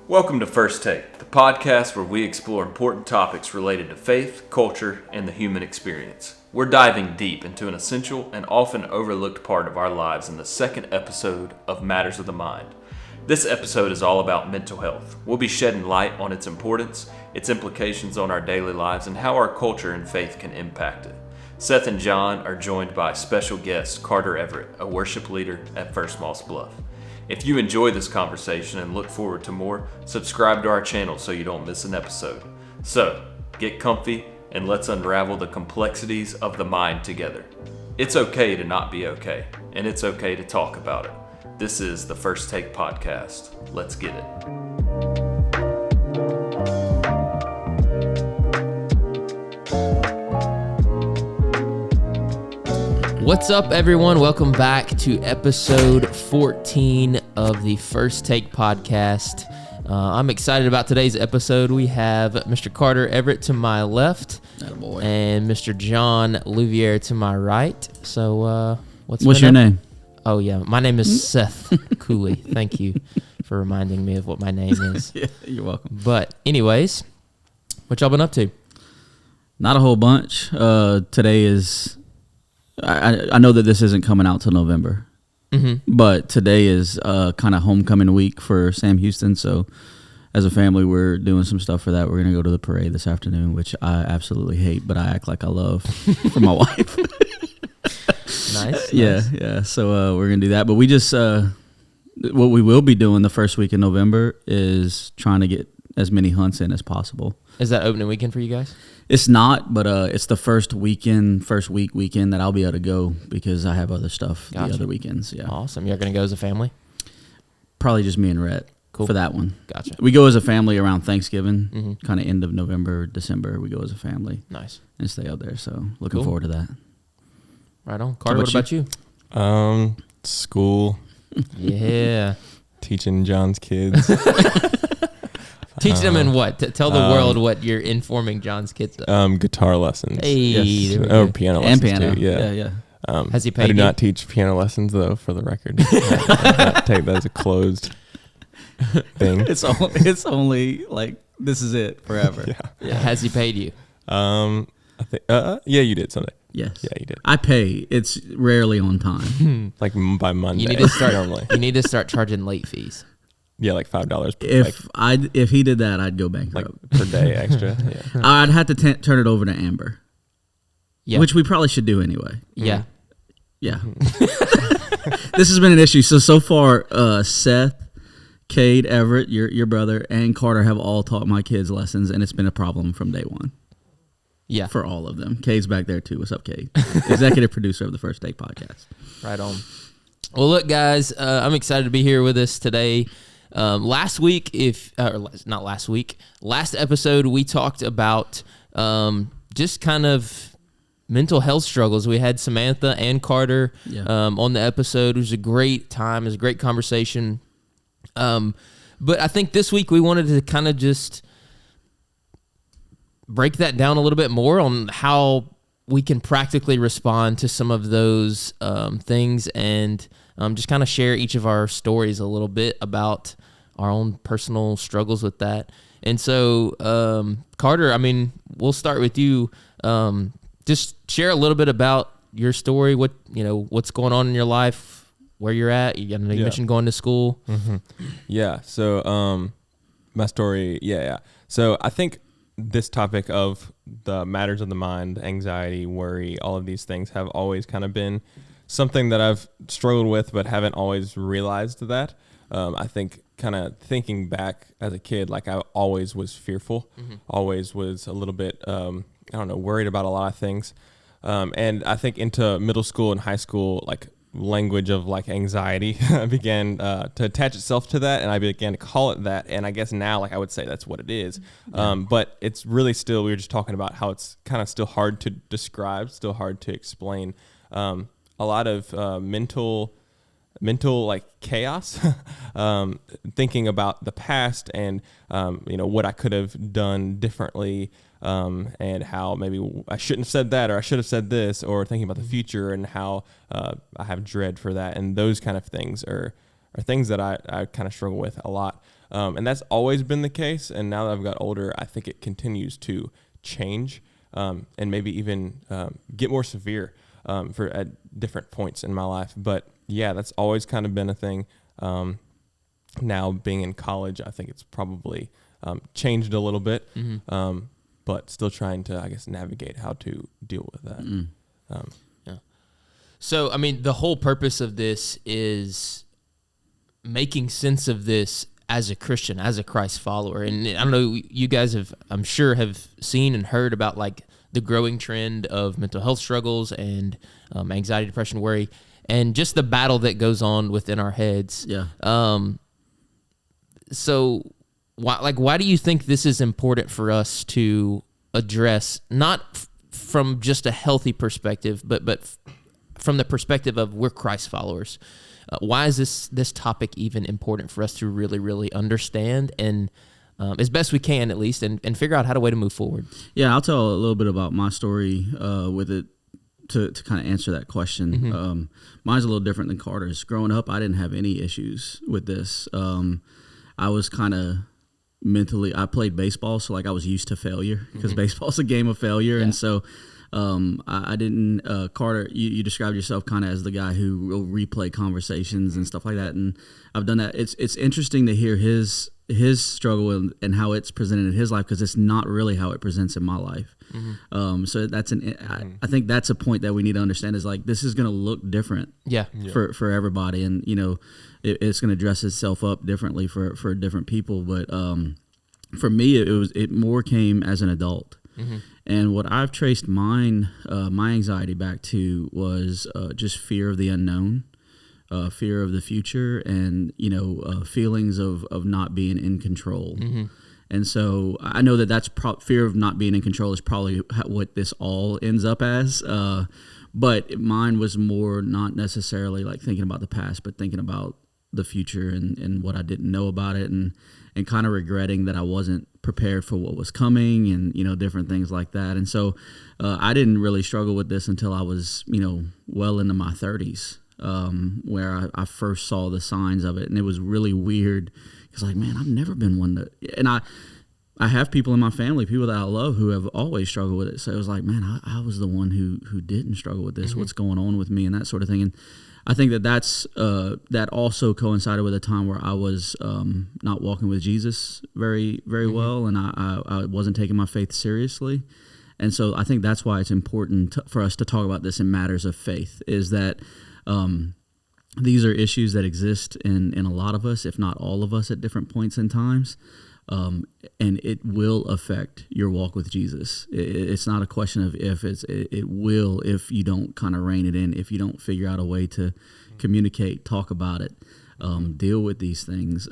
Welcome to First Take, the podcast where we explore important topics related to faith, culture, and the human experience. We're diving deep into an essential and often overlooked part of our lives in the second episode of Matters of the Mind. This episode is all about mental health. We'll be shedding light on its importance, its implications on our daily lives, and how our culture and faith can impact it. Seth and John are joined by special guest Carter Everett, a worship leader at First Moss Bluff. If you enjoy this conversation and look forward to more, subscribe to our channel so you don't miss an episode. So, get comfy and let's unravel the complexities of the mind together. It's okay to not be okay, and it's okay to talk about it. This is the First Take Podcast. Let's get it. What's up, everyone? Welcome back to episode 14 of the First Take Podcast. I'm excited about today's episode. We have Mr. Carter Everett to my left and Mr. John Louvier to my right. So, what's your name? Oh, yeah. My name is Seth Cooley. Thank you for reminding me of what my name is. Yeah, you're welcome. But anyways, what y'all been up to? Not a whole bunch. Today is... I know that this isn't coming out till November, but today is kind of homecoming week for Sam Houston. So as a family, we're doing some stuff for that. We're going to go to the parade this afternoon, which I absolutely hate, but I act like I love for my wife. Nice. Yeah. So we're going to do that. But we just, what we will be doing the first week in November is trying to get as many hunts in as possible. Is that opening weekend for you guys? It's not, but it's the first weekend that I'll be able to go because I have other stuff the other weekends. Yeah. Awesome. You're going to go as a family? Probably just me and Rhett for that one. Gotcha. We go as a family around Thanksgiving, kind of end of November, December. We go as a family. Nice. And stay out there. So looking forward to that. Right on. Carter, what about you? School. Yeah. Teaching John's kids. Teach them in what? Tell the world what you're informing John's kids of. Guitar lessons. Hey, yes. Or piano lessons piano. too. Yeah. Yeah. Has he paid I do you? not teach piano lessons though, for the record. I take that as a closed thing. It's only like this is it forever. Yeah. Has he paid you? I think. Yeah, you did Sunday. Yes. Yeah, you did. I pay. It's rarely on time. Like by Monday. You need to start normally. You need to start charging late fees. Yeah, like $5 If he did that, I'd go bankrupt. per day extra. Yeah. I'd have to turn it over to Amber. Yeah. Which we probably should do anyway. Yeah. Yeah. This has been an issue. So far, Seth, Cade, Everett, your brother, and Carter have all taught my kids lessons, and it's been a problem from day one. Yeah. For all of them. Cade's back there too. What's up, Cade? Executive producer of the First Take Podcast. Right on. Well, look, guys, I'm excited to be here with us today. Last episode, we talked about just kind of mental health struggles. We had Samantha and Carter on the episode. It was a great time. It was a great conversation. But I think this week we wanted to kind of just break that down a little bit more on how we can practically respond to some of those things and just kind of share each of our stories a little bit about our own personal struggles with that. And so, Carter, I mean, we'll start with you. Just share a little bit about your story, what's going on in your life, where you're at. You mentioned going to school. Mm-hmm. Yeah. So, my story. Yeah. So I think this topic of the matters of the mind, anxiety, worry, all of these things have always kind of been something that I've struggled with, but haven't always realized that. I think kind of thinking back as a kid, like I always was fearful, always was a little bit, worried about a lot of things. And I think into middle school and high school, like language of like anxiety began to attach itself to that, and I began to call it that. And I guess now, like I would say that's what it is. But it's really still, we were just talking about how it's kind of still hard to describe, still hard to explain. A lot of mental like chaos, thinking about the past and what I could have done differently, and how maybe I shouldn't have said that, or I should have said this, or thinking about the future and how I have dread for that, and those kind of things are things that I kind of struggle with a lot. And that's always been the case. And now that I've got older, I think it continues to change and maybe even get more severe for at different points in my life. But yeah, that's always kind of been a thing. Now being in college, I think it's probably changed a little bit, but still trying to, I guess, navigate how to deal with that. Yeah. So, I mean, the whole purpose of this is making sense of this as a Christian, as a Christ follower. And I don't know, you guys I'm sure have seen and heard about like the growing trend of mental health struggles and anxiety, depression, worry, and just the battle that goes on within our heads. Yeah. So why do you think this is important for us to address, not from just a healthy perspective, but from the perspective of we're Christ followers? Why is this topic even important for us to really, really understand and as best we can, at least, and figure out how to move forward? Yeah, I'll tell a little bit about my story with it to kind of answer that question. Mine's a little different than Carter's. Growing up, I didn't have any issues with this. I was kind of mentally, I played baseball, so like I was used to failure because baseball's a game of failure. Yeah. And so I didn't, Carter, you described yourself kind of as the guy who will replay conversations and stuff like that. And I've done that. It's interesting to hear his struggle and how it's presented in his life, because it's not really how it presents in my life. So that's I think that's a point that we need to understand, is like, this is going to look different for everybody. And, you know, it's going to dress itself up differently for different people. But for me, it more came as an adult. And what I've traced my anxiety back to was just fear of the unknown, fear of the future, and, you know, feelings of not being in control. And so I know that's fear of not being in control is probably what this all ends up as. But mine was more not necessarily like thinking about the past, but thinking about the future and what I didn't know about it, and kind of regretting that I wasn't prepared for what was coming, and, you know, different things like that. And so I didn't really struggle with this until I was, you know, well into my 30s, where I first saw the signs of it. And it was really weird, because like, man, I've never been one to, and I have people in my family, people that I love, who have always struggled with it. So it was like, man, I was the one who didn't struggle with this. What's going on with me, and that sort of thing. And I think that also coincided with a time where I was not walking with Jesus very, very well, and I wasn't taking my faith seriously. And so I think that's why it's important for us to talk about this in matters of faith, is that these are issues that exist in a lot of us, if not all of us, at different points in times. And it will affect your walk with Jesus. It's not a question of if, it will, if you don't kind of rein it in, if you don't figure out a way to communicate, talk about it, deal with these things.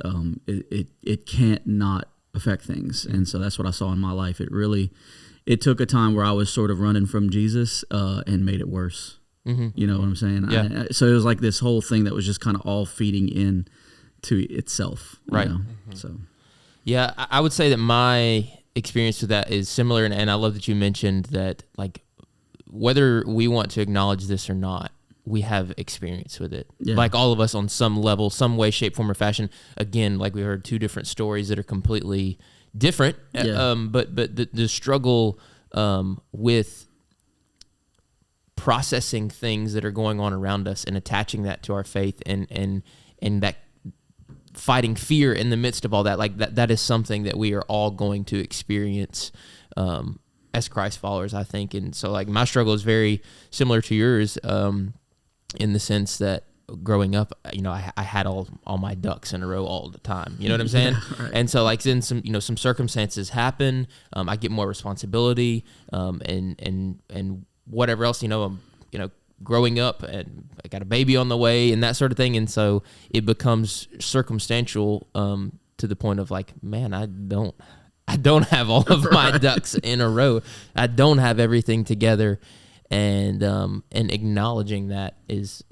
It can't not affect things. And so that's what I saw in my life. It took a time where I was sort of running from Jesus and made it worse. You know what I'm saying? Yeah. So it was like this whole thing that was just kind of all feeding in to itself. Right. You know? So. Yeah, I would say that my experience with that is similar, and I love that you mentioned that, like, whether we want to acknowledge this or not, we have experience with it. Yeah. Like, all of us on some level, some way, shape, form, or fashion. Again, like we heard two different stories that are completely different, but the struggle with processing things that are going on around us and attaching that to our faith, and that fighting fear in the midst of all that, like that is something that we are all going to experience as Christ followers, I think. And so, like, my struggle is very similar to yours in the sense that growing up, you know, I had all my ducks in a row all the time. You know what I'm saying? Yeah, right. And so, like, then some circumstances happen. I get more responsibility, and whatever else. Growing up, and I got a baby on the way, and that sort of thing. And so it becomes circumstantial to the point of, like, man, I don't have all of my ducks in a row. I don't have everything together, and acknowledging that has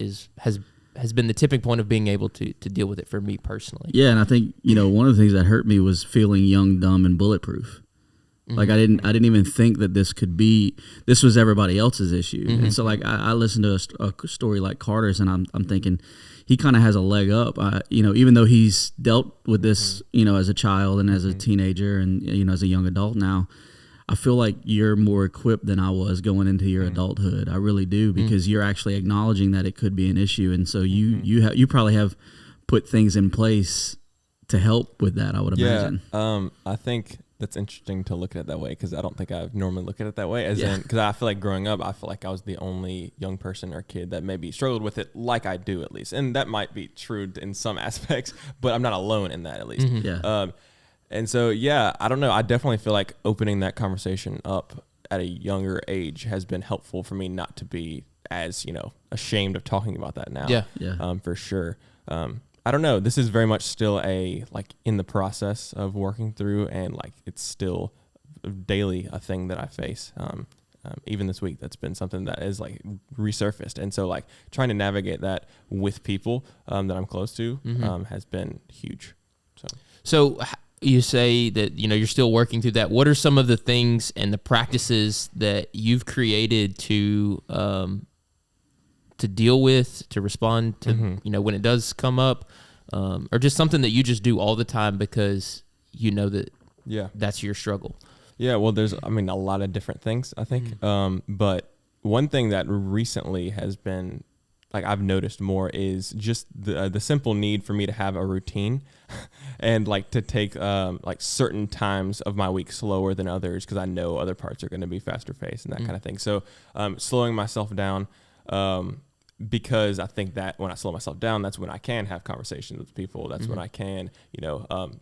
been the tipping point of being able to deal with it for me personally. Yeah, and I think, one of the things that hurt me was feeling young, dumb, and bulletproof. Like I didn't even think that this was everybody else's issue. And so like I listened to a story like Carter's, and I'm thinking he kind of has a leg up. Even though he's dealt with this, as a child and as a teenager and as a young adult now, I feel like you're more equipped than I was going into your adulthood. I really do, because you're actually acknowledging that it could be an issue, and so you probably have put things in place to help with that, I would imagine. I think that's interesting to look at it that way, because I don't think I've normally looked at it that way. Because I feel like growing up, I feel like I was the only young person or kid that maybe struggled with it like I do, at least. And that might be true in some aspects, but I'm not alone in that, at least. And so, I don't know. I definitely feel like opening that conversation up at a younger age has been helpful for me not to be as, ashamed of talking about that now. For sure. I don't know. This is very much still in the process of working through, and it's still daily a thing that I face. Even this week, that's been something that is resurfaced. And so trying to navigate that with people that I'm close to has been huge. So you say that, you're still working through that. What are some of the things and the practices that you've created to deal with, to respond to, when it does come up, or just something that you just do all the time because that that's your struggle? Yeah, well, there's, a lot of different things, I think. But one thing that recently has been, I've noticed more is just the simple need for me to have a routine and to take certain times of my week slower than others, because I know other parts are going to be faster paced and that kind of thing. So slowing myself down, because I think that when I slow myself down, that's when I can have conversations with people. That's when I can,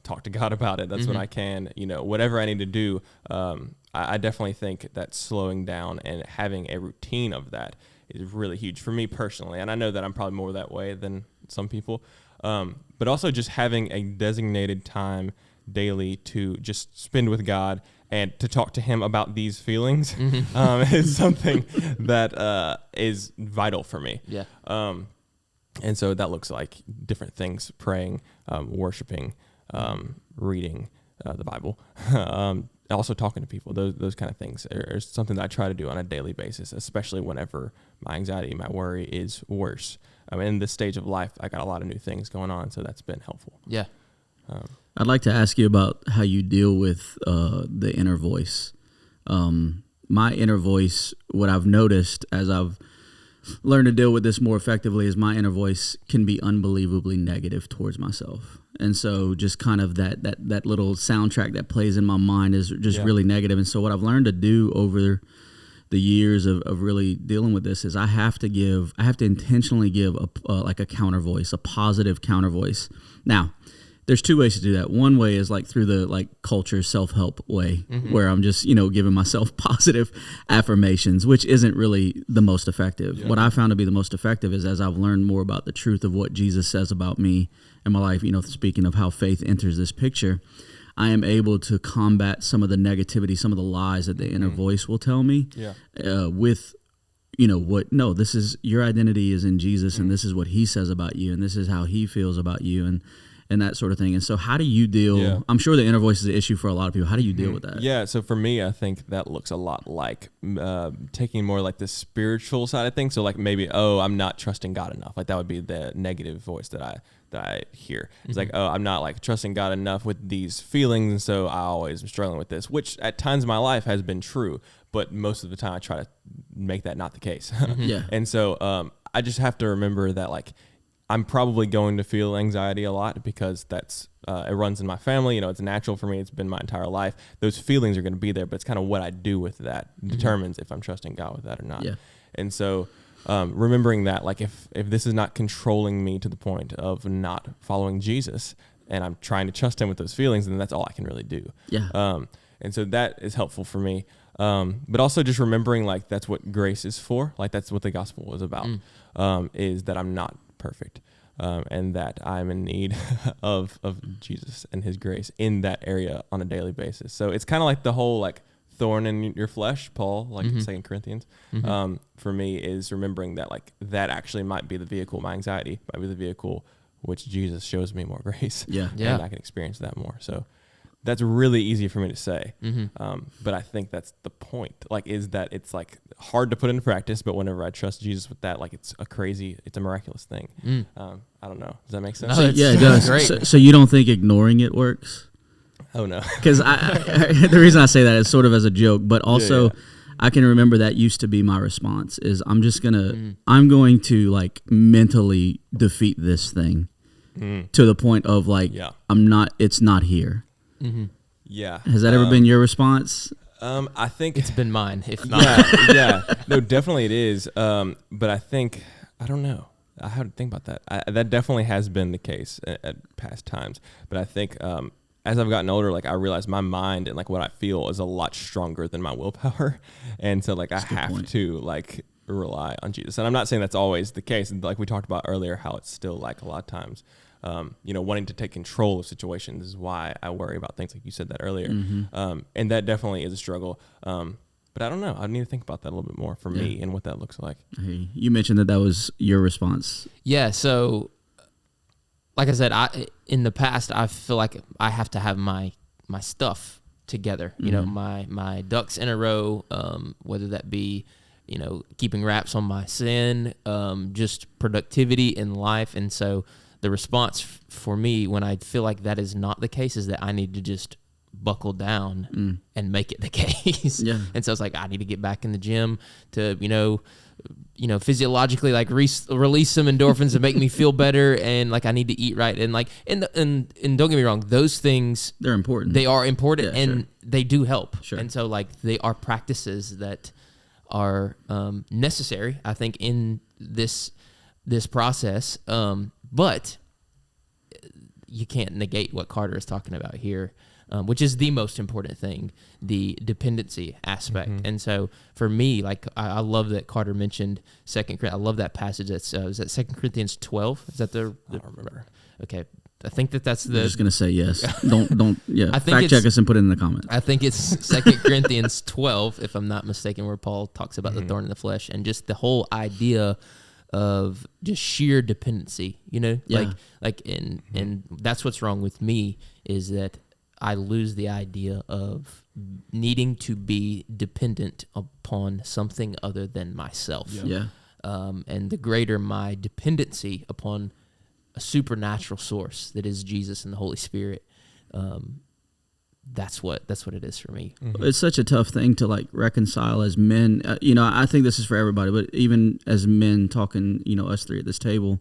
talk to God about it. That's when I can, whatever I need to do. I definitely think that slowing down and having a routine of that is really huge for me personally. And I know that I'm probably more that way than some people. But also just having a designated time daily to just spend with God and to talk to him about these feelings is something that is vital for me. And so that looks like different things: praying, worshiping, reading the Bible, also talking to people. Those kind of things are something that I try to do on a daily basis, especially whenever my anxiety, my worry is worse. In this stage of life, I got a lot of new things going on, so that's been helpful. I'd like to ask you about how you deal with the inner voice. My inner voice, what I've noticed as I've learned to deal with this more effectively, is my inner voice can be unbelievably negative towards myself. And so just kind of that little soundtrack that plays in my mind is just really negative. And so what I've learned to do over the years of really dealing with this is I have to intentionally give a counter voice, a positive counter voice. Now, there's two ways to do that. One way is through the culture self-help way, where I'm just, giving myself positive affirmations, which isn't really the most effective. What I found to be the most effective is as I've learned more about the truth of what Jesus says about me and my life, speaking of how faith enters this picture, I am able to combat some of the negativity, some of the lies that the inner voice will tell me with, this is your identity is in Jesus, and this is what he says about you, and this is how he feels about you, and that sort of thing. And so how do you deal, I'm sure the inner voice is an issue for a lot of people. How do you deal with that? Yeah, so for me, I think that looks a lot like taking more the spiritual side of things. So maybe, I'm not trusting God enough. That would be the negative voice that I hear. It's I'm not trusting God enough with these feelings, and so I always am struggling with this, which at times in my life has been true, but most of the time I try to make that not the case. And so I just have to remember that I'm probably going to feel anxiety a lot, because that's it runs in my family. It's natural for me. It's been my entire life. Those feelings are going to be there, but it's kind of what I do with that determines if I'm trusting God with that or not. And so remembering that, if this is not controlling me to the point of not following Jesus, and I'm trying to trust him with those feelings, then that's all I can really do. And so that is helpful for me. But also just remembering that's what grace is for. That's what the gospel is about, is that I'm not perfect, and that I'm in need of Jesus and his grace in that area on a daily basis. So it's kind of the whole thorn in your flesh, Paul, 2 Corinthians, for me, is remembering that that actually might be the vehicle. My anxiety might be the vehicle which Jesus shows me more grace. And I can experience that more. So That's really easy for me to say. But I think that's the point. Like, is that it's like hard to put into practice, but whenever I trust Jesus with that, like it's a miraculous thing. I don't know. Does that make sense? No, Yeah, it does. Great. So you don't think ignoring it works? Oh no. Because the reason I say that is sort of as a joke, but also I can remember that used to be my response is I'm going to like mentally defeat this thing to the point of like, it's not here. Yeah. Has that ever been your response? I think It's been mine, if not. yeah. No, definitely it is. But I think, I don't know. I have to think about that. That definitely has been the case at past times. But I think as I've gotten older, like I realize my mind and like what I feel is a lot stronger than my willpower. And so like I have to like rely on Jesus. And I'm not saying that's always the case. And like we talked about earlier, how it's still like a lot of times, wanting to take control of situations is why I worry about things like you said that earlier. And that definitely is a struggle. But I don't know. I need to think about that a little bit more for me and what that looks like. Hey, you mentioned that was your response. Yeah. So, like I said, in the past, I feel like I have to have my stuff together. You know, my ducks in a row. Whether that be, keeping wraps on my sin, just productivity in life, and so the response for me when I feel like that is not the case is that I need to just buckle down and make it the case. Yeah. And so it's like I need to get back in the gym to physiologically like release some endorphins and make me feel better, and like I need to eat right, and like and don't get me wrong, those things they're important. They are important, yeah, and they do help. Sure. And so like they are practices that are necessary, I think, in this process. But you can't negate what Carter is talking about here, which is the most important thing, the dependency aspect. And so for me, like I love that Carter mentioned 2 Corinthians. I love that passage. That's is that 2 Corinthians 12? Is that the I don't remember. Okay. I think that's the... I'm just going to say yes. Don't I think fact check us and put it in the comments. I think it's 2 Corinthians 12, if I'm not mistaken, where Paul talks about the thorn in the flesh and just the whole idea of just sheer dependency, and that's what's wrong with me, is that I lose the idea of needing to be dependent upon something other than myself. Yeah. And the greater my dependency upon a supernatural source that is Jesus and the Holy Spirit, that's what it is for me. It's such a tough thing to like reconcile as men. I think this is for everybody, but even as men talking, us three at this table,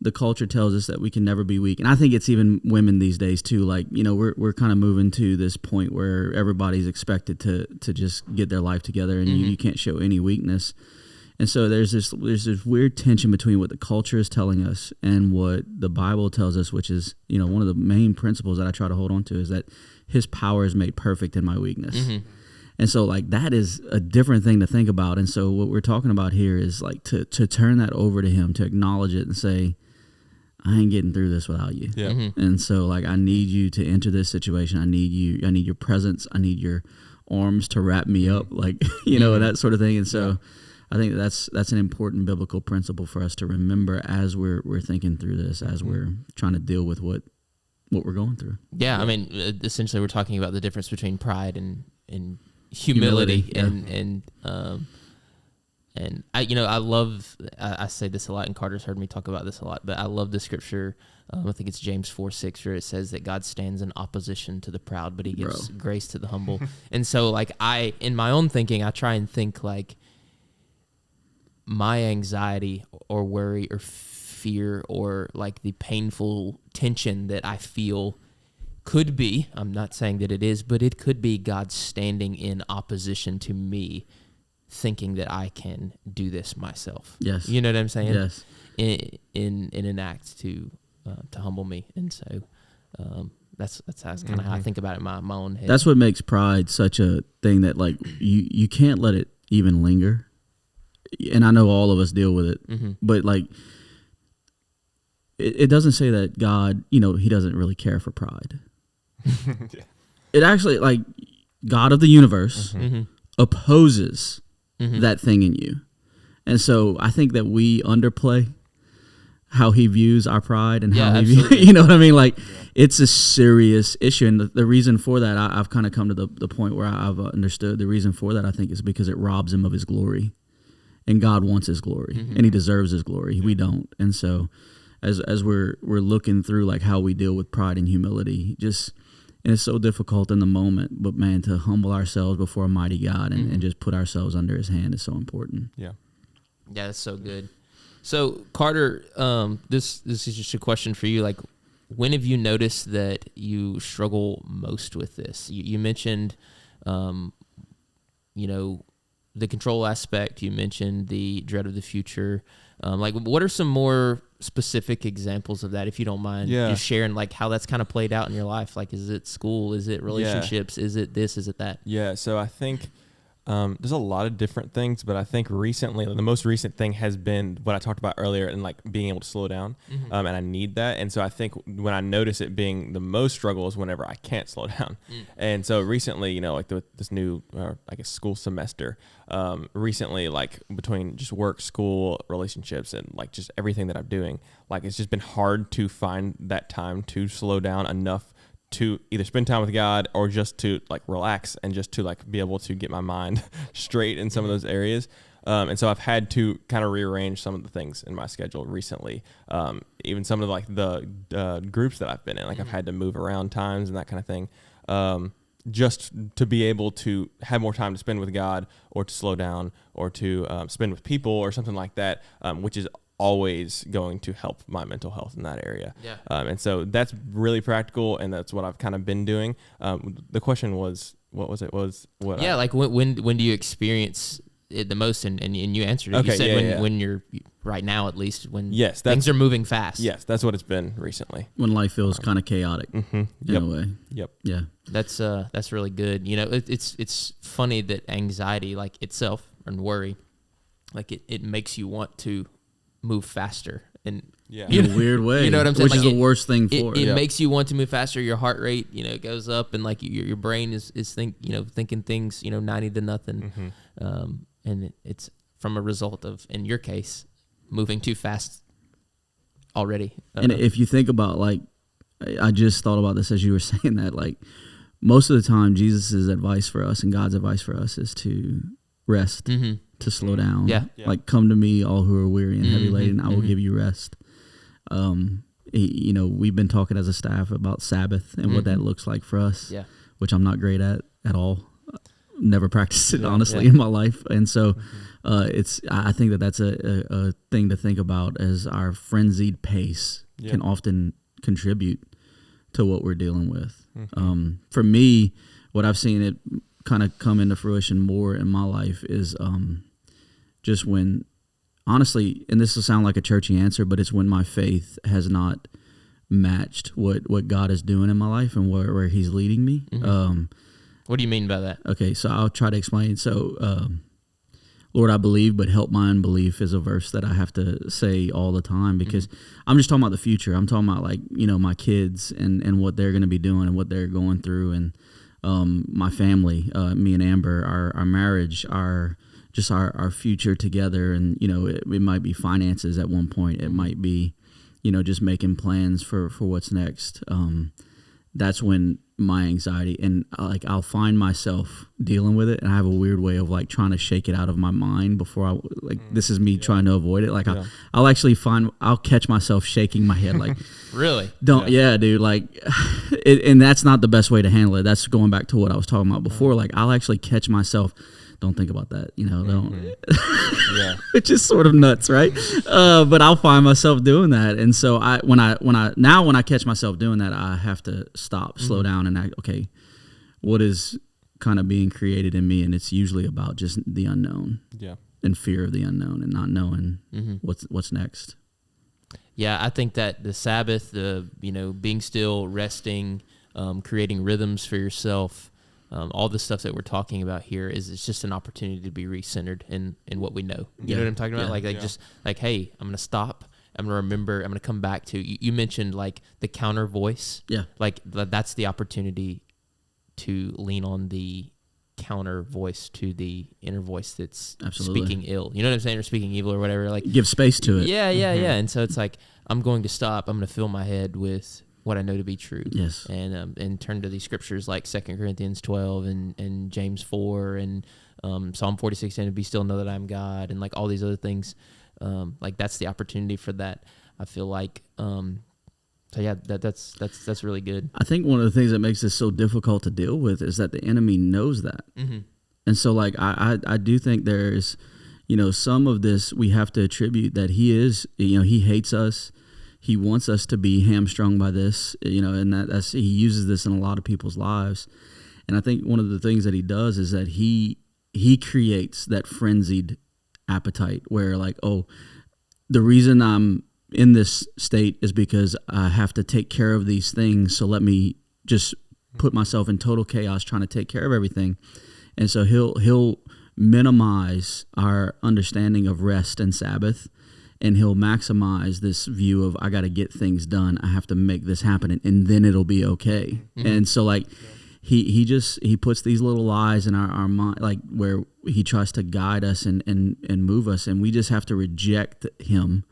the culture tells us that we can never be weak. And I think it's even women these days too. Like, we're kind of moving to this point where everybody's expected to just get their life together, and you can't show any weakness. And so there's this weird tension between what the culture is telling us and what the Bible tells us, which is, one of the main principles that I try to hold on to is that His power is made perfect in my weakness. And so like that is a different thing to think about. And so what we're talking about here is like to turn that over to Him, to acknowledge it and say, I ain't getting through this without you. Yeah. And so like, I need you to enter this situation. I need you. I need your presence. I need your arms to wrap me up, like, and that sort of thing. And so I think that's an important biblical principle for us to remember as we're thinking through this, as we're trying to deal with what we're going through. Yeah. I mean, essentially we're talking about the difference between pride and humility. And I love, I say this a lot, and Carter's heard me talk about this a lot, but I love the scripture. I think it's James 4:6, where it says that God stands in opposition to the proud, but He gives grace to the humble. And so like in my own thinking, I try and think like my anxiety or worry or fear or like the painful tension that I feel could be, I'm not saying that it is, but it could be God standing in opposition to me, thinking that I can do this myself. Yes. You know what I'm saying? Yes. In an act to humble me. And so that's kind of how I think about it in my own head. That's what makes pride such a thing that like you can't let it even linger. And I know all of us deal with it, but like it doesn't say that God, He doesn't really care for pride. It actually, like, God of the universe opposes that thing in you. And so I think that we underplay how he views our pride and Yeah, how he absolutely. you know what I mean? Like, it's a serious issue. And the reason for that, I've kind of come to the point where I've understood the reason for that, I think, is because it robs him of his glory. And God wants his glory, and he deserves his glory. We don't. And so as we're looking through like how we deal with pride and humility, and it's so difficult in the moment, but man, to humble ourselves before a mighty God and just put ourselves under his hand is so important. Yeah. Yeah, that's so good. So Carter, this is just a question for you. Like, when have you noticed that you struggle most with this? You mentioned, the control aspect. You mentioned the dread of the future. Like, what are some more specific examples of that, if you don't mind just sharing, like, how that's kind of played out in your life? Like, is it school? Is it relationships? Is it this? Is it that? Yeah. So I think there's a lot of different things, but I think recently, the most recent thing has been what I talked about earlier, and like being able to slow down. And I need that. And so I think when I notice it being the most struggle is whenever I can't slow down. And so recently, like this new, I guess, school semester, recently, like between just work, school, relationships, and like just everything that I'm doing, like it's just been hard to find that time to slow down enough to either spend time with God or just to like relax and just to like be able to get my mind straight in some of those areas. And so I've had to kind of rearrange some of the things in my schedule recently. Even some of like the groups that I've been in, like I've had to move around times and that kind of thing. Just to be able to have more time to spend with God or to slow down or to spend with people or something like that, which is always going to help my mental health in that area. Yeah. And so that's really practical, and that's what I've kind of been doing. The question was, what was it? Like when do you experience it the most? And you answered it. Okay, You said when you're right now, at least, when things are moving fast. Yes, that's what it's been recently. When life feels kind of chaotic in a way. Yep. Yeah. That's really good. It's funny that anxiety, like itself, and worry, like it makes you want to move faster, and in a weird way, you know what I'm saying? Which like is the worst thing for it. It makes you want to move faster. Your heart rate, goes up, and like your brain is thinking things, 90 to nothing, and it's from a result of, in your case, moving too fast already. And if you think about, like, I just thought about this as you were saying that, like, most of the time, Jesus' advice for us and God's advice for us is to rest, to slow down. Yeah. Like, come to me, all who are weary and heavy laden, I will give you rest. We've been talking as a staff about Sabbath and what that looks like for us, which I'm not great at all. Never practiced it, honestly, in my life. And so I think that's a thing to think about, as our frenzied pace can often contribute to what we're dealing with. For me, what I've seen it kind of come into fruition more in my life is just when, honestly, and this will sound like a churchy answer, but it's when my faith has not matched what God is doing in my life and where he's leading me. What do you mean by that? Okay, so I'll try to explain. So, Lord, I believe, but help my unbelief is a verse that I have to say all the time, because I'm just talking about the future. I'm talking about, like, my kids and what they're going to be doing and what they're going through, and my family, me and Amber, our marriage, our future together. And, it might be finances at one point. It might be, just making plans for what's next. That's when my anxiety, and like, I'll find myself dealing with it, and I have a weird way of like trying to shake it out of my mind before this is me trying to avoid it. Like, I'll catch myself shaking my head, like, really? Dude, like, and that's not the best way to handle it. That's going back to what I was talking about before. Like, I'll actually catch myself, don't think about that, don't, which is sort of nuts, right? But I'll find myself doing that. And so when I catch myself doing that, I have to stop, slow down, and okay, what is kind of being created in me? And it's usually about just the unknown, and fear of the unknown, and not knowing what's next. Yeah, I think that the Sabbath, being still, resting, creating rhythms for yourself, all the stuff that we're talking about here it's just an opportunity to be recentered in what we know. You know what I'm talking about? Just like, hey, I'm going to stop. I'm going to remember. I'm going to come back to, you mentioned like the counter voice. Yeah. Like that's the opportunity to lean on the counter voice to the inner voice that's Absolutely. speaking ill. You know what I'm saying? Or speaking evil or whatever. Like, give space to it. yeah. And so it's like, I'm going to stop. I'm going to fill my head with what I know to be true. Yes. And turn to these scriptures like 2 Corinthians 12 and James 4 and Psalm 46 and be still know that I'm God and like all these other things. Like that's the opportunity for that. I feel like, so yeah, that's really good. I think one of the things that makes this so difficult to deal with is that the enemy knows that. Mm-hmm. And so like, I do think there's, some of this we have to attribute that he is, he hates us. He wants us to be hamstrung by this, and that's he uses this in a lot of people's lives. And I think one of the things that he does is that he creates that frenzied appetite where like, oh, the reason I'm in this state is because I have to take care of these things. So let me just put myself in total chaos trying to take care of everything. And so he'll minimize our understanding of rest and Sabbath. And he'll maximize this view of I got to get things done. I have to make this happen, and then it'll be okay. Mm-hmm. And so, like, he puts these little lies in our mind, like where he tries to guide us and move us, and we just have to reject him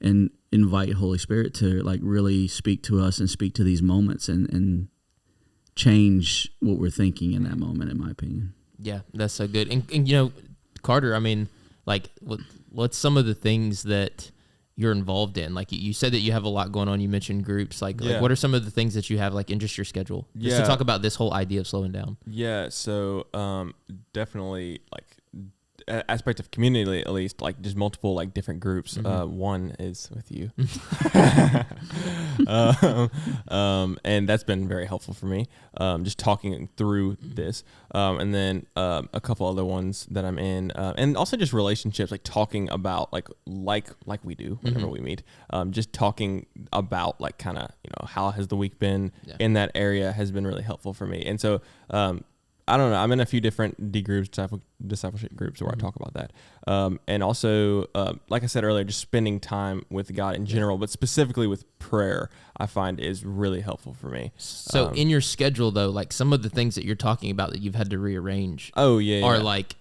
and invite Holy Spirit to like really speak to us and speak to these moments and change what we're thinking in that moment. In my opinion, yeah, that's so good. And Carter, I mean, like what's some of the things that you're involved in? Like you said that you have a lot going on. You mentioned groups. Like what are some of the things that you have like in just your schedule? Just to talk about this whole idea of slowing down. Yeah. So definitely like aspect of community, at least, like just multiple like different groups. Mm-hmm. One is with you. And that's been very helpful for me. Just talking through this. And then a couple other ones that I'm in. And also just relationships, like talking about like we do whenever we meet. Just talking about like kind of, how has the week been in that area has been really helpful for me. And so I don't know. I'm in a few different D groups, discipleship groups where I talk about that. And also, like I said earlier, just spending time with God in general, but specifically with prayer, I find is really helpful for me. So in your schedule, though, like some of the things that you're talking about that you've had to rearrange are like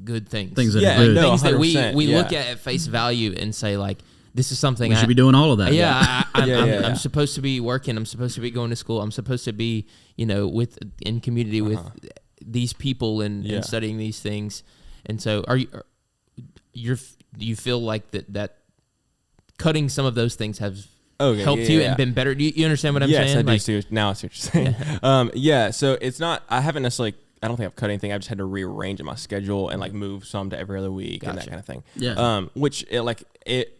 good things. Things that are good. Things that we look at face value and say, like, this is something we should be doing all of that. I'm supposed to be working. I'm supposed to be going to school. I'm supposed to be, in community with these people and studying these things. And so, do you feel like that cutting some of those things have helped you and been better? Do you understand what I'm saying? Yes, I do. Now I see what you're saying. So it's not. I haven't necessarily. I don't think I've cut anything. I've just had to rearrange my schedule and like move some to every other week and that kind of thing. Yeah.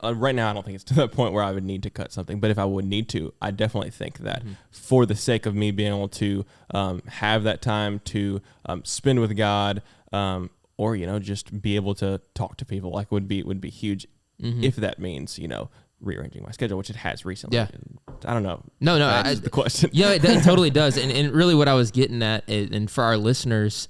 Right now I don't think it's to that point where I would need to cut something. But if I would need to, I definitely think that for the sake of me being able to have that time to spend with God, or just be able to talk to people, like would be huge. If that means rearranging my schedule, which it has recently. Yeah. I don't know. No, that's the question. Yeah, it totally does. And really what I was getting at, and for our listeners,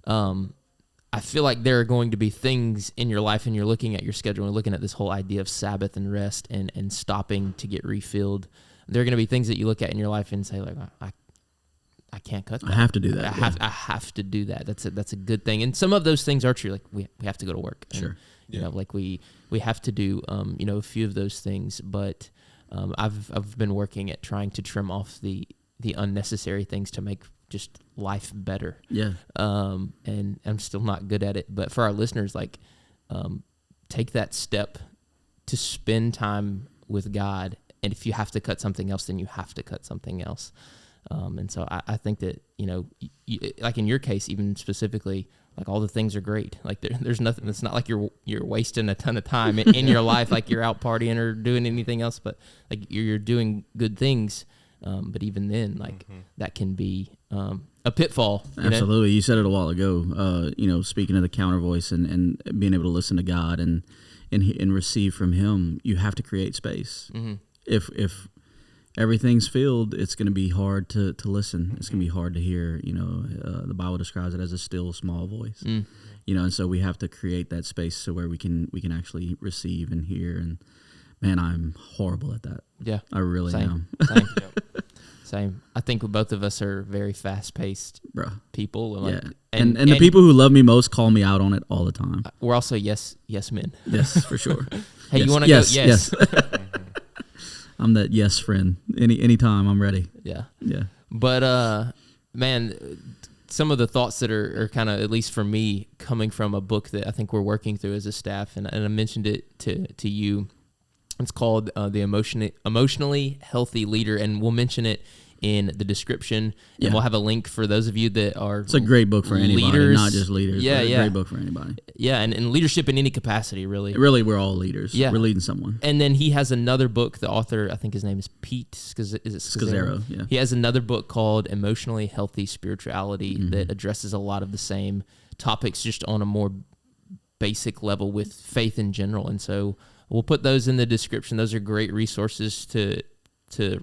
I feel like there are going to be things in your life and you're looking at your schedule and looking at this whole idea of Sabbath and rest and stopping to get refilled. There are going to be things that you look at in your life and say like, I can't cut that. I have to do that. I have to do that. That's a good thing. And some of those things are true. Like we have to go to work. Sure. And, like we have to do, a few of those things, but I've been working at trying to trim off the unnecessary things to make just life better. Yeah. And I'm still not good at it, but for our listeners, like, take that step to spend time with God. And if you have to cut something else, then you have to cut something else. And so I think that, like in your case, even specifically, like all the things are great. Like there's nothing. It's not like you're wasting a ton of time in your life, like you're out partying or doing anything else. But like you're doing good things. But even then, like that can be a pitfall. Absolutely, you said it a while ago. Speaking of the counter voice and being able to listen to God and receive from Him, you have to create space. Mm-hmm. If everything's filled, it's going to be hard to listen. It's going to be hard to hear. The Bible describes it as a still small voice. And so we have to create that space so where we can actually receive and hear. And man, I'm horrible at that. Yeah, I really am. Same. I think both of us are very fast-paced people. And And the people who love me most call me out on it all the time. We're also yes men. Yes, for sure. Hey, yes. you want to yes, go? Yes. I'm that yes friend. Anytime I'm ready. Yeah. Yeah. But man, some of the thoughts that are kind of, at least for me, coming from a book that I think we're working through as a staff, and I mentioned it to you. It's called The Emotionally Healthy Leader, and we'll mention it in the description, and we'll have a link for those of you that are It's a great book for anybody, leaders. not just leaders. Yeah, but yeah. A great book for anybody. Yeah, and leadership in any capacity, really. Really, we're all leaders. Yeah. We're leading someone. And then he has another book, the author, I think his name is Pete, is it Scazzaro, yeah. He has another book called Emotionally Healthy Spirituality that addresses a lot of the same topics, just on a more basic level with faith in general. And so we'll put those in the description. Those are great resources to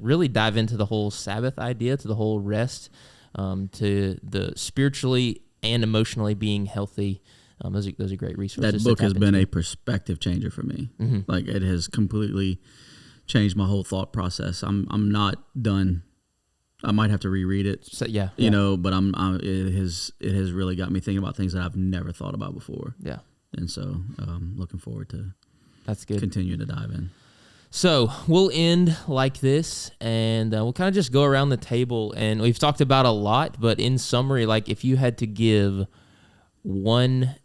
really dive into the whole Sabbath idea, to the whole rest, to the spiritually and emotionally being healthy. Those are great resources. That book has been a perspective changer for me. Like, it has completely changed my whole thought process. I'm not done. I might have to reread it. So, yeah. You know, but it has really got me thinking about things that I've never thought about before. Yeah. And so, looking forward to that's good. Continuing to dive in. So we'll end like this, and we'll kind of just go around the table, and we've talked about a lot, but in summary, like, if you had to give one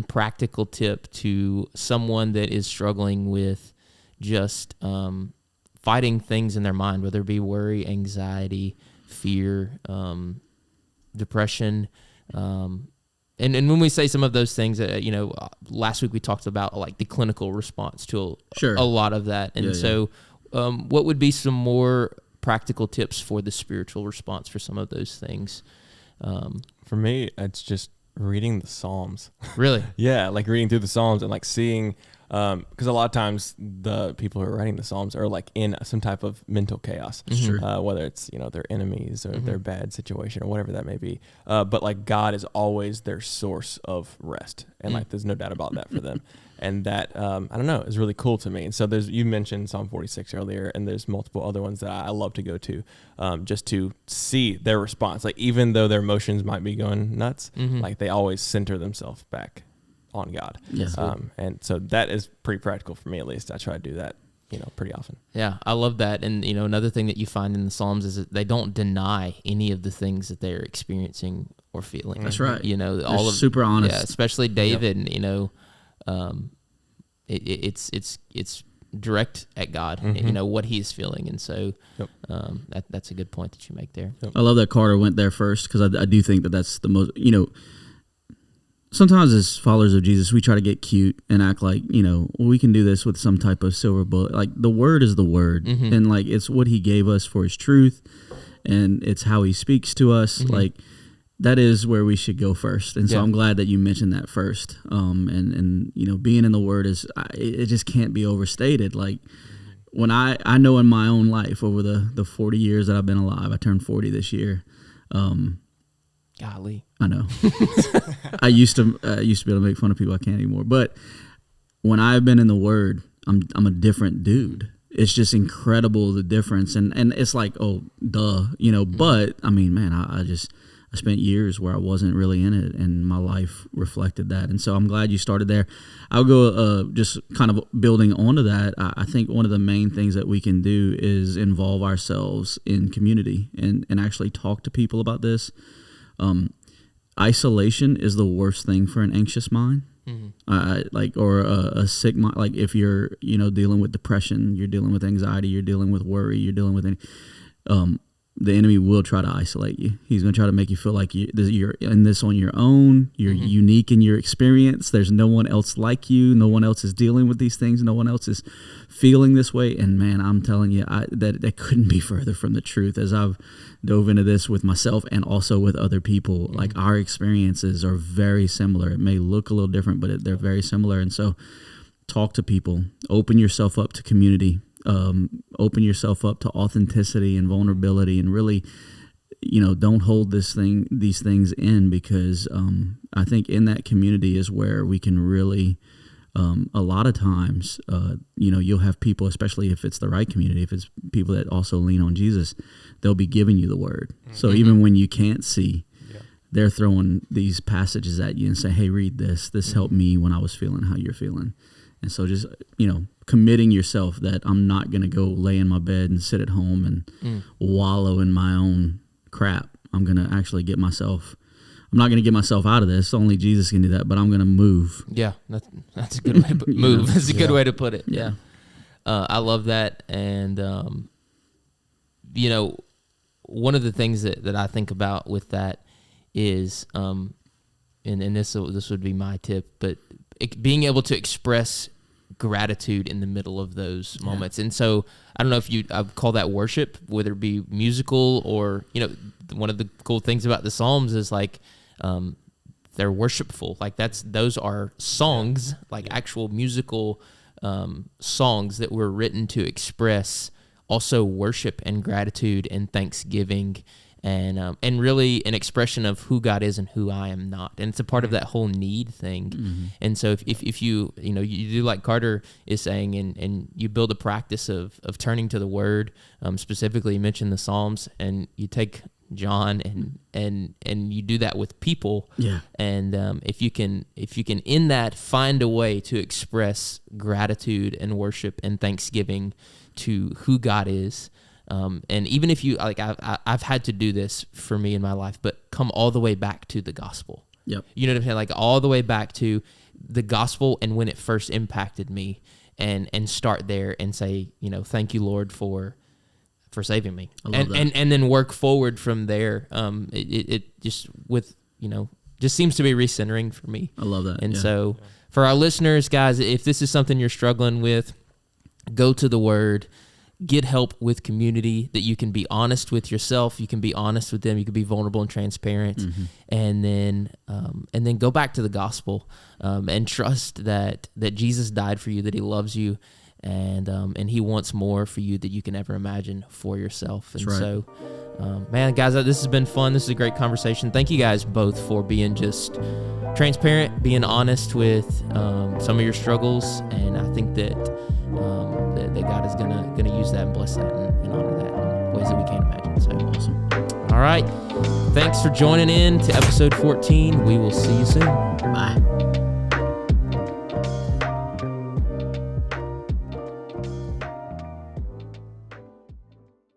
practical tip to someone that is struggling with just fighting things in their mind, whether it be worry, anxiety, fear, depression, and when we say some of those things, last week we talked about like the clinical response to a lot of that. And what would be some more practical tips for the spiritual response for some of those things? For me, it's just reading the Psalms. Really? Yeah, like reading through the Psalms and like seeing, because a lot of times the people who are writing the Psalms are like in some type of mental chaos, whether it's their enemies or their bad situation or whatever that may be. But like God is always their source of rest, and like there's no doubt about that for them. And that I don't know, is really cool to me. And so you mentioned Psalm 46 earlier, and there's multiple other ones that I love to go to, just to see their response. Like, even though their emotions might be going nuts, like they always center themselves back on God. Yes. And so that is pretty practical for me, at least. I try to do that, pretty often. Yeah, I love that. And, another thing that you find in the Psalms is that they don't deny any of the things that they're experiencing or feeling. That's right. They're super honest. Yeah, especially David, it's direct at God, what he is feeling. And so that's a good point that you make there. Yep. I love that Carter went there first, because I do think that's the most, sometimes as followers of Jesus, we try to get cute and act like, we can do this with some type of silver bullet. Like, the word is the word, and like, it's what he gave us for his truth, and it's how he speaks to us. Like, that is where we should go first. And so I'm glad that you mentioned that first. And being in the word it just can't be overstated. Like, when I know in my own life over the 40 years that I've been alive, I turned 40 this year. Golly. I know. I used to be able to make fun of people. I can't anymore. But when I've been in the word, I'm a different dude. It's just incredible, the difference. And it's like, oh, duh, but I mean, man, I spent years where I wasn't really in it, and my life reflected that. And so I'm glad you started there. I'll go just kind of building onto that. I think one of the main things that we can do is involve ourselves in community and actually talk to people about this. Isolation is the worst thing for an anxious mind. Or a sick mind. Like, if you're dealing with depression, you're dealing with anxiety, you're dealing with worry, you're dealing with the enemy will try to isolate you. He's going to try to make you feel like you're in this on your own. You're unique in your experience. There's no one else like you. No one else is dealing with these things. No one else is feeling this way. And man, I'm telling you, that couldn't be further from the truth. As I've dove into this with myself and also with other people, like, our experiences are very similar. It may look a little different, but they're very similar. And so, talk to people. Open yourself up to community. Open yourself up to authenticity and vulnerability, and really, don't hold these things in, because I think in that community is where we can really, a lot of times, you'll have people, especially if it's the right community, if it's people that also lean on Jesus, they'll be giving you the word. So even when you can't see, they're throwing these passages at you and say, hey, read this. This helped me when I was feeling how you're feeling. And so just, committing yourself that I'm not going to go lay in my bed and sit at home and wallow in my own crap. I'm going to actually I'm not going to get myself out of this. Only Jesus can do that, but I'm going to move. Yeah, that's a good way to move. That's a good way to put it. Yeah. I love that. And, one of the things that I think about with that is, and this would be my tip, but being able to express gratitude in the middle of those moments. And so I don't know if I would call that worship, whether it be musical or, one of the cool things about the Psalms is like, they're worshipful. Like those are songs, like actual musical songs that were written to express also worship and gratitude and thanksgiving and really an expression of who God is and who I am not. And it's a part of that whole need thing. Mm-hmm. And so if you do like Carter is saying, and you build a practice of turning to the Word, specifically you mentioned the Psalms, and you take John and you do that with people. Yeah. And if you can in that find a way to express gratitude and worship and thanksgiving to who God is. And even if you like, I've had to do this for me in my life, but come all the way back to the gospel. Yep. You know what I'm saying? Like all the way back to the gospel and when it first impacted me, and start there and say, thank you, Lord, for saving me, and then work forward from there. It just just seems to be recentering for me. I love that. And so for our listeners, guys, if this is something you're struggling with, go to the Word. Get help with community that you can be honest with yourself. You can be honest with them. You can be vulnerable and transparent, mm-hmm. and then go back to the gospel, and trust that Jesus died for you, that He loves you, and He wants more for you than you can ever imagine for yourself. And That's right. So, man, guys, this has been fun. This is a great conversation. Thank you guys both for being just transparent, being honest with some of your struggles, and I think that God is gonna use that and bless that and honor that in ways that we can't imagine. So awesome. All right. Thanks for joining in to episode 14. We will see you soon. Bye.